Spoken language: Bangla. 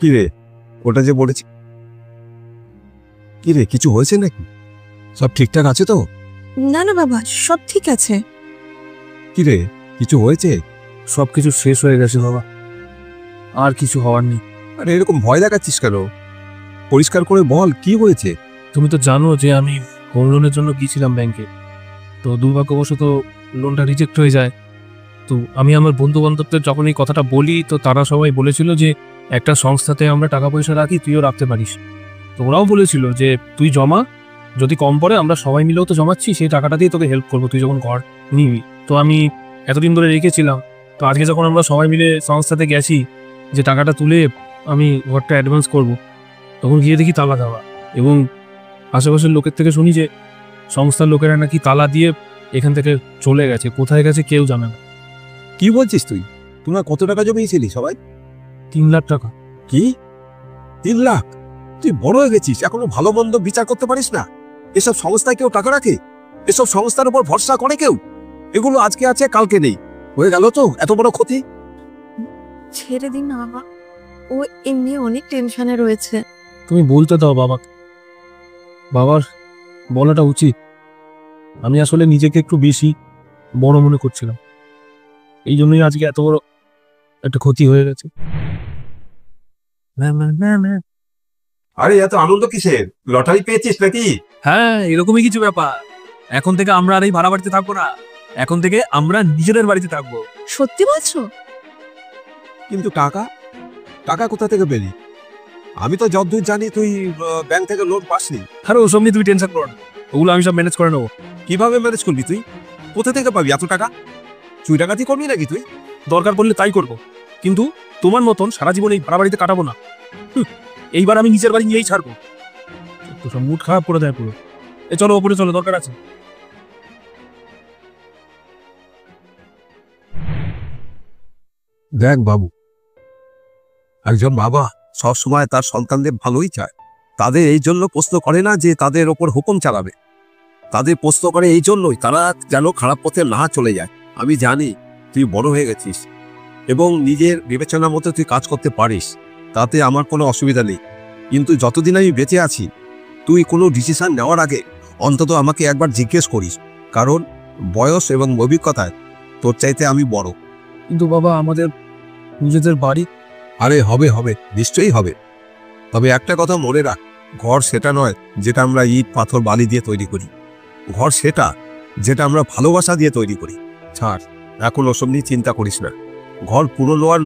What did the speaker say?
কি রে, ওটা যে বলেছি, কি রে কিছু হয়েছে নাকি? সব ঠিকঠাক আছে তো? না না বাবা, সব ঠিক আছে। কি রে কিছু হয়েছে? সবকিছু শেষ হয়ে গেছে বাবা, আর কিছু হওয়ার নেই। আরে এরকম ভয় দেখাচ্ছিস কেন? পরিষ্কার করে বল কি হয়েছে। তুমি তো জানো যে আমি হোম লোনের জন্য গিয়েছিলাম ব্যাংকে, তো দুর্ভাগ্যবশত লোনটা রিজেক্ট হয়ে যায়। তো আমি আমার বন্ধু বান্ধবদের যখন এই কথাটা বলি, তো তারা সবাই বলেছিল যে একটা সংস্থাতে আমরা টাকা পয়সা রাখি, তুইও রাখতে পারিস। তো ওরাও বলেছিল যে তুই জমা, যদি কম পড়ে আমরা সবাই মিলেও তো জমাচ্ছি, সেই টাকাটা দিয়ে তোকে হেল্প করবো তুই যখন ঘর নিবি। তো আমি এতদিন ধরে রেখেছিলাম, তো আজকে যখন আমরা সবাই মিলে সংস্থাতে গেছি যে টাকাটা তুলে আমি ঘরটা অ্যাডভান্স করব, তখন গিয়ে দেখি তালা দেওয়া, এবং আশেপাশের লোকের থেকে শুনি যে সংস্থার লোকেরা নাকি তালা দিয়ে এখান থেকে চলে গেছে, কোথায় গেছে কেউ জানে না। কি বলছিস তুই? তোমরা কত টাকা জমিয়েছিলি সবাই? 3 লাখ টাকা। কি 3 লাখ? তুই বড় হয়ে গেছিস, এখনো ভালো মন্দ বিচার করতে পারিস না? এসব সংস্থায় কেউ টাকা রাখে? এসব সংস্থার উপর ভরসা করে কেউ? এগুলো আজকে আছে কালকে নেই, হয়ে গেল তো এত বড় ক্ষতি। ছেড়ে দিন না বাবা, ও এমনি অনেক টেনশনে রয়েছে। তুমি বলতে দাও বাবা, বাবার বলাটা উচিত। আমি আসলে নিজেকে একটু বেশি বড় মনে করছিলাম, এই জন্যই আজকে এত বড় একটা ক্ষতি হয়ে গেছে। আরে এত আনন্দ কিসের? লটারি পেয়েছিস নাকি? হ্যাঁ, এরকমই কিছু ব্যাপার। এখন থেকে আমরা আর এই ভাড়া বাড়িতে থাকবো না, এখন থেকে আমরা নিজেদের বাড়িতে থাকবো। সত্যি বলছো? কিন্তু টাকা, টাকা কোথা থেকে পেলি? আমি তো যতদূর জানি তুই ব্যাংক থেকে লোন পাসনি। আরে ওসব নিয়ে তুমি টেনশন করো না, ওগুলো আমি সব ম্যানেজ করে নেবো। কিভাবে ম্যানেজ করবি তুই? কোথা থেকে পাবি এত টাকা? চুরি ডাকাতি করবি নাকি তুই? দরকার পড়লে তাই করবো, কিন্তু তোমার মতন সারা জীবন এই ভাড়া বাড়িতে কাটাবো না। এইবার আমি নিজের বাড়ি নিয়েই ছাড়বো। তো সব মুড খারাপ করে দেয় পুরো। চলো ওপরে চলো, দরকার আছে। দেখ বাবু, একজন বাবা সব সময় তার সন্তানদের ভালোই চায়। তাদের এই জন্য প্রশ্ন করে না যে তাদের ওপর হুকুম চালাবে, তাদের প্রশ্ন করে এই জন্যই তারা যেন খারাপ পথে না চলে যায়। আমি জানি তুই বড় হয়ে গেছিস এবং নিজের বিবেচনা মতো তুই কাজ করতে পারিস, তাতে আমার কোনো অসুবিধা নেই। কিন্তু যতদিন আমি বেঁচে আছি, তুই কোনো ডিসিশন নেওয়ার আগে অন্তত আমাকে একবার জিজ্ঞেস করিস, কারণ বয়স এবং অভিজ্ঞতায় তোর চাইতে আমি বড়। কিন্তু বাবা, আমাদের নিজেদের বাড়ি। আরে হবে হবে, নিশ্চয়ই হবে। তবে একটা কথা মনে রাখ, ঘর সেটা নয় যেটা আমরা ইট পাথর বালি দিয়ে তৈরি করি, ঘর সেটা যেটা আমরা ভালোবাসা দিয়ে তৈরি করি। ছাড়, এখন ওসব নিয়ে চিন্তা করিস না। ঘর পুরনো আর